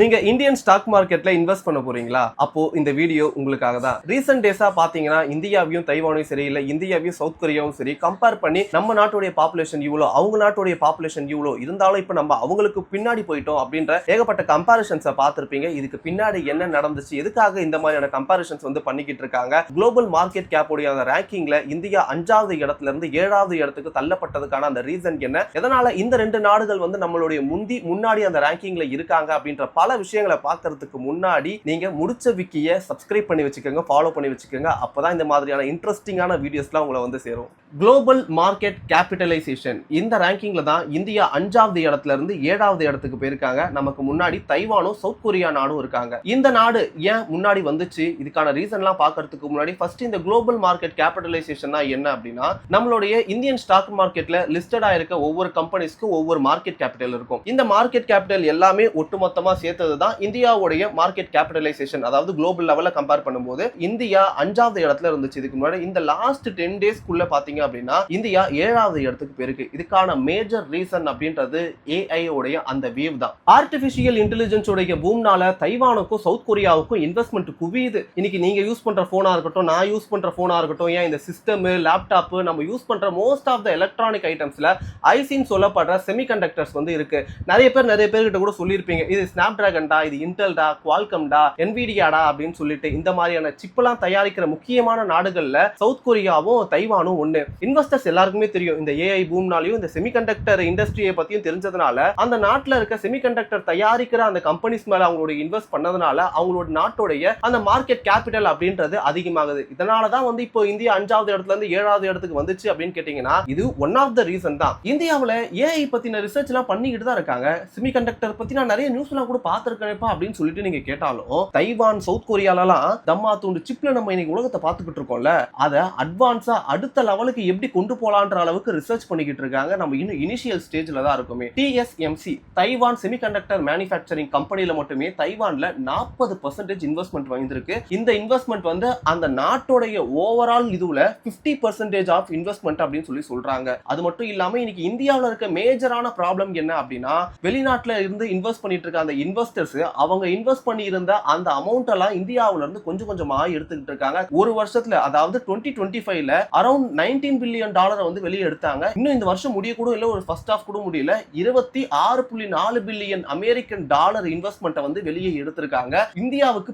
நீங்க Indian stock மார்க்கெட்ல invest பண்ண போறீங்களா? அப்போ இந்த வீடியோ உங்களுக்காக தான். ரீசன்ட் டேஸா பாத்தீங்கன்னா இந்தியாவையும் தைவானையும் சரி, இல்ல இந்தியாவையும் சவுத் கொரியாவும் சரி கம்பேர் பண்ணி நம்ம நாட்டுடைய பாப்புலேஷன் இவ்வளோ, அவங்க நாட்டுடைய பாப்புலேஷன் இவ்வளோ இருந்தாலும் இப்ப நம்ம அவங்களுக்கு பின்னாடி போயிட்டோம் அப்படின்ற ஏகப்பட்ட கம்பாரிசன்ஸை பார்த்திருப்பீங்க. இதுக்கு பின்னாடி என்ன நடந்துச்சு, எதுக்காக இந்த மாதிரியான கம்பாரிசன்ஸ் வந்து பண்ணிக்கிட்டு இருக்காங்க? குளோபல் மார்க்கெட் கேப் உடைய அந்த ரேங்கிங்ல இந்தியா 5வது இடத்துல இருந்து 7வது இடத்துக்கு தள்ளப்பட்டதுக்கான அந்த ரீசன் என்ன, எதனால இந்த ரெண்டு நாடுகள் வந்து நம்மளுடைய முன்னாடி அந்த ரேங்கிங்ல இருக்காங்க அப்படின்ற பல விஷயங்களை பார்க்கறதுக்கு முன்னாடி நீங்க முடிச்ச விக்கியை சப்ஸ்கிரைப் பண்ணி வச்சுக்கோங்க, ஃபாலோ பண்ணி வச்சுக்கோங்க. அப்பதான் இந்த மாதிரியான இன்ட்ரெஸ்டிங்கான வீடியோஸ்லாம் உங்களை வந்து சேரும். குளோபல் மார்க்கெட் கேபிட்டலைசேஷன் இந்த ரேங்கிங்ல தான் இந்தியா 5வது இடத்துல இருந்து 7வது இடத்துக்கு போயிருக்காங்க. நமக்கு முன்னாடி தைவானும் சவுத் கொரியா நாடும் இருக்காங்க. இந்த நாடு ஏன் முன்னாடி வந்துச்சு, இதுக்கான ரீசன்லாம் பார்க்கறதுக்கு முன்னாடி ஃபர்ஸ்ட் இந்த குளோபல் மார்க்கெட் கேபிட்டலைசேஷன் என்ன அப்படின்னா, நம்மளுடைய இந்தியன் ஸ்டாக் மார்க்கெட்ல லிஸ்டடா இருக்க ஒவ்வொரு கம்பெனிஸ்க்கும் ஒவ்வொரு மார்க்கெட் கேபிட்டல் இருக்கும். இந்த மார்க்கெட் கேபிட்டல் எல்லாமே ஒட்டுமொத்தமா சேர்த்தது தான் இந்தியாவுடைய மார்க்கெட் கேபிட்டலைசேஷன். அதாவது குளோபல் லெவல்ல கம்பேர் பண்ணும்போது இந்தியா 5வது இடத்துல இருந்துச்சு. இதுக்கு முன்னாடி இந்த லாஸ்ட் 10 டேஸ்க்குள்ள பாத்தீங்க அப்படின்னா இந்தியா 7வது இடத்துக்கு போயிருக்கு. இதுக்கான மேஜர் ரீசன் அப்படின்றது AI உடைய அந்த வேவ் தான். ஆர்டிபிஷியல் இன்டெலிஜென்ஸ் உடைய பூம்னால தைவானுக்கும் சவுத் கொரியாவுக்கும் இன்வெஸ்ட்மெண்ட் குவியுது. இன்னைக்கு நீங்க யூஸ் பண்ற போனா இருக்கட்டும், நான் யூஸ் பண்ற போனா இருக்கட்டும், ஏன் இந்த சிஸ்டம், லேப்டாப், நம்ம யூஸ் பண்ற மோஸ்ட் ஆஃப் த எலக்ட்ரானிக் ஐட்டம்ஸ்ல ஐசின்னு சொல்லப்படுற செமிகண்டக்டர்ஸ் வந்து இருக்கு. நிறைய பேர் கிட்ட கூட சொல்லியிருப்பீங்க, இது ஸ்னாப்டிராகன்டா, இது இன்டெல்டா, குவால்கம்டா, என்விடியாடா அப்படின்னு சொல்லிட்டு இந்த மாதிரியான சிப்லாம் தயாரிக்கிற முக்கியமான நாடுகள்ல சவுத் கொரியாவும் தைவானும் ஒண்ணு. இன்வெஸ்டர்ஸ் எல்லாருக்குமே தெரியும், இந்த AI பூம்னாலையும் இந்த செமிகண்டக்டர் இண்டஸ்ட்ரியை பத்தியும் தெரிஞ்சதுனால அந்த நாட்டுல இருக்க செமிகண்டக்டர் தயாரிக்கிற அந்த கம்பெனிஸ் மேல அவங்களோட இன்வெஸ்ட் பண்ணதுனால அவங்களோட நாட்டோடைய அந்த மார்க்கெட் கேபிட்டல் அப்படின்றது அதிகமாகுது. இதனாலதான் வந்து இப்போ இந்தியா 5வது இடத்துல இருந்து 7வது இடத்துக்கு வந்துச்சு அப்படின்னு கேட்டீங்கன்னா இது ஒன் ஆஃப் த ரீசன் தான். இந்தியாவுல AI பத்தின ரிசர்ச் எல்லாம் பண்ணிக்கிட்டு தான் இருக்காங்க. செமிகண்டக்டர் பத்தி நான் நிறைய நியூஸ் எல்லாம் கூட பார்த்திருக்கேன்ப்பா அப்படின்னு சொல்லிட்டு நீங்க கேட்டாலும் தைவான் சவுத் கொரியாலலாம் தம்மா தூண்டு சிப்ல நம்ம இன்னைக்கு உலகத்தை பார்த்துக்கிட்டு இருக்கோம்ல, அதை அட்வான்ஸா அடுத்த லெவலுக்கு எப்படி கொண்டு போலான்ற அளவுக்கு ரிசர்ச் பண்ணிக்கிட்டு இருக்காங்க. நம்ம இன்னும் இனிஷியல் ஸ்டேஜ்ல தான் இருக்குமே. TSMC தைவான் செமிகண்டக்டர் மேனுஃபேக்சரிங் கம்பெனில மட்டுமே தைவான்ல 40% இன்வெஸ்ட்மெண்ட் வந்திருக்கு. இந்த இன்வெஸ்ட்மெண்ட் வந்து அந்த நாட்டோடைய ஓவரால் இதுல 50% ஆஃப் இன்வெஸ்ட்மெண்ட் அப்படின்னு சொல்லி சொல்றாங்க. அது மட்டும் இல்லாம இன்னைக்கு இந்தியாவில் இருக்க மேஜரான ப்ராப்ளம் என்ன அப்படின்னா, வெளிநாட்டுல இருந்து இன்வெஸ்ட் பண்ணிட்டு இருக்க அந்த இன்வெஸ்டர்ஸ் அவங்க இன்வெஸ்ட் பண்ணி இருந்த அந்த அமௌண்ட் எல்லாம் இந்தியாவில இருந்து கொஞ்சம் கொஞ்சமா எடுத்துக்கிட்டு இருக்காங்க. ஒரு வருஷத்துல, அதாவது 2025ல அரௌண்ட் $19 பில்லியன் வந்து வெளியே எடுத்தாங்க. இன்னும் இந்த வருஷம் முடிய கூட இல்ல, ஒரு ஃபர்ஸ்ட் ஹாஃப் கூட முடியல. 26.4 பில்லியன் அமெரிக்கன் டாலர் இன்வெஸ்ட்மெண்ட் வந்து வெளியே எடுத்திருக்காங்க. இந்தியாவுக்கு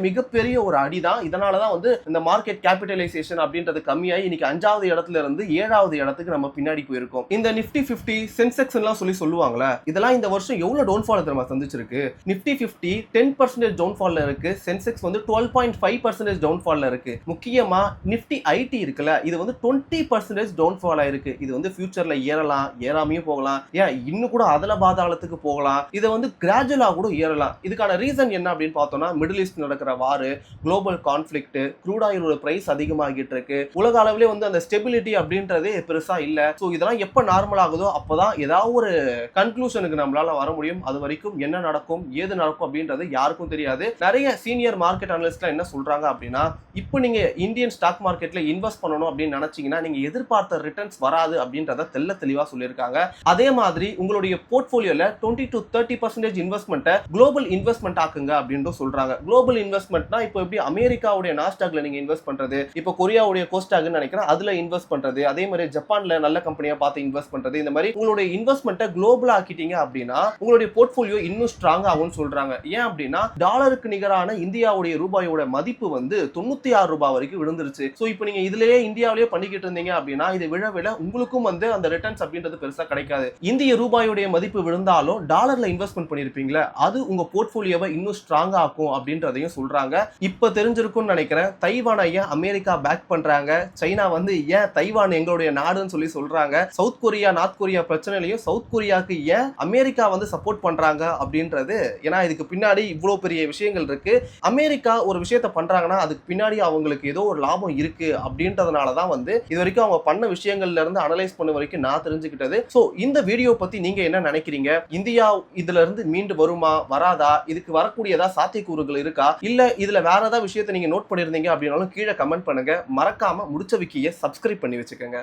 மிகப்பெரிய ஒரு அடிதான். இதனாலதான் வந்து இந்த மார்க்கெட் கேபிட்டலைசேஷன் அப்படின்றது கம்மியாகி இன்னைக்கு 5வது இடத்துல இருந்து 7வது இடத்துக்கு நம்ம பின்னாடி போயிருக்கோம். இந்த நிப்டி 50 சென்செக்ஸ் எல்லாம் சொல்லுவாங்களே, இதெல்லாம் இந்த வருஷம் எவ்வளவு டவுன்ஃபால் தெரியுமா சந்திச்சிருக்கு? நிப்டி 50 10% டவுன்ஃபால்ல இருக்கு. சென்செக்ஸ் வந்து 12.5% டவுன்ஃபால்ல இருக்கு. முக்கியமா நிப்டி ஐடி இருக்குல்ல, இது வந்து 20% டவுன்ஃபால் ஆயிருக்கு. இது வந்து ஃபியூச்சர்ல ஏறலாம், ஏறாமையும் போகலாம், ஏன் இன்னும் கூட அதல பாதாளத்துக்கு போகலாம். இது வந்து கிராஜுவலா கூட ஏறலாம். இதுக்கான ரீசன் என்ன அப்படின்னு பார்த்தோம்னா, மிடில் ஈஸ்ட் நடக்கிற வார், குளோபல் கான்ஃபிளிக்ட், க்ரூட் ஆயிலோட பிரைஸ் அதிகமாகிட்டு இருக்கு. உலக அளவிலே வந்து அந்த ஸ்டெபிலிட்டி அப்படின்றதே பெருசா இல்ல. சோ இதெல்லாம் எப்ப நார்மல் ஆகுதோ அப்பதான் ஏதாவது ஒரு கன்க்ளூஷனுக்கு நம்மளால வர முடியும். அது வரைக்கும் என்ன நடக்கும், ஏது நடக்கும் அப்படின்றது யாருக்கும் தெரியாது. நிறைய சீனியர் மார்க்கெட் அனலிஸ்ட்லாம் என்ன சொல்றாங்க அப்படின்னா, இப்போ நீங்க இந்தியன் ஸ்டாக் மார்க்கெட்ல இன்வெஸ்ட் பண்ணணும் அப்படின்னு நினைச்சீங்கன்னா நீங்க எதிர்பார்த்த ரிட்டர்ன்ஸ் வராது அப்படின்றத தெளிவா சொல்லியிருக்காங்க. அதே மாதிரி உங்களுடைய போர்ட்ஃபோலியோல 20 to 30% இன்வெஸ்ட்மெண்ட்டை குளோபல் இன்வெஸ்ட்மெண்ட் ஆக்குங்க அப்படின்னு சொல்றாங்க. குளோபல் இன்வெஸ்ட்மெண்ட்னா இப்போ எப்படி அமெரிக்காவுடைய நாஸ்டாக்ல நீங்க இன்வெஸ்ட் பண்றது, இப்போ கொரியாவுடைய கோஸ்டாக்னு நினைக்கிறேன் அதுல இன்வெஸ்ட் பண்றது, அதே மாதிரி ஜப்பான்ல நல்ல கம்பெனியா பார்த்து இன்வெஸ்ட் பண்றது, இந்த மாதிரி உங்களுடைய இன்வெஸ்ட்மெண்ட்டை குளோபலா ஆக்கிட்டீங்க அப்படின்னா உங்களுடைய போர்ட்ஃபோலியோ இன்னும் ஸ்ட்ராங் ஆகும்னு சொல்றாங்க. ஏன் அப்படின்னா டாலருக்கு நிகரான இந்தியாவுடைய ரூபாயோட மதிப்பு வந்து 96 ரூபாய் வரைக்கும் விழுந்துருச்சு. சோ இப்போ நீங்க இதுலயே இந்தியாவிலேயே பண்ணிக்கிட்டு இருந்தீங்க அப்படின்னா இது விழ உங்களுக்கும் வந்து அந்த ரிட்டர்ன்ஸ் அப்படின்றது பெருசா கிடைக்காது. இந்திய ரூபாயுடைய மதிப்பு விழுந்தாலும் டாலர்ல இன்வெஸ்ட்மெண்ட் பண்ணிருப்பீங்களா, அது உங்க போர்ட்ஃபோலியோவை இன்னும் ஸ்ட்ராங் ஆக்கும் அப்படின்றதையும் சொல்றாங்க. இப்ப தெரிஞ்சிருக்கும்னு நினைக்கிறேன், தைவானை ஏன் அமெரிக்கா பேக் பண்றாங்க, சைனா வந்து ஏன் தைவான் எங்களுடைய நாடுன்னு சொல்றாங்க, சவுத் கொரியா நார்த் கொரியா பிரச்சனையிலையும் சவுத் கொரியாவுக்கு ஏன் அமெரிக்கா வந்து சப்போர்ட் பண்றாங்க அப்படின்றது. ஏன்னா இதுக்கு பின்னாடி இவ்வளவு பெரிய விஷயங்கள் இருக்கு. அமெரிக்கா ஒரு விஷயத்த பண்றாங்கன்னா அதுக்கு பின்னாடி அவங்களுக்கு ஏதோ ஒரு லாபம் இருக்கு அப்படின்றதுனாலதான் வந்து இது வரைக்கும் அவங்க பண்ண விஷயங்கள்ல இருந்து அனலைஸ் பண்ண வரைக்கும் நான் தெரிஞ்சுக்கிட்டது. சோ இந்த வீடியோ பத்தி நீங்க என்ன நினைக்கிறீங்க? இந்தியா இதுல இருந்து மீண்டு வருமா, வராதா, இதுக்கு வரக்கூடிய ஏதாவது சாத்தியக்கூறுகள் இருக்கா, இல்ல இதுல வேற ஏதாவது விஷயத்தை நீங்க நோட் பண்ணிருந்தீங்க அப்படின்னாலும் கீழே கமெண்ட் பண்ணுங்க. மறக்காம முடிச்ச விக்கியை சப்ஸ்கிரைப் பண்ணி வச்சுக்கோங்க.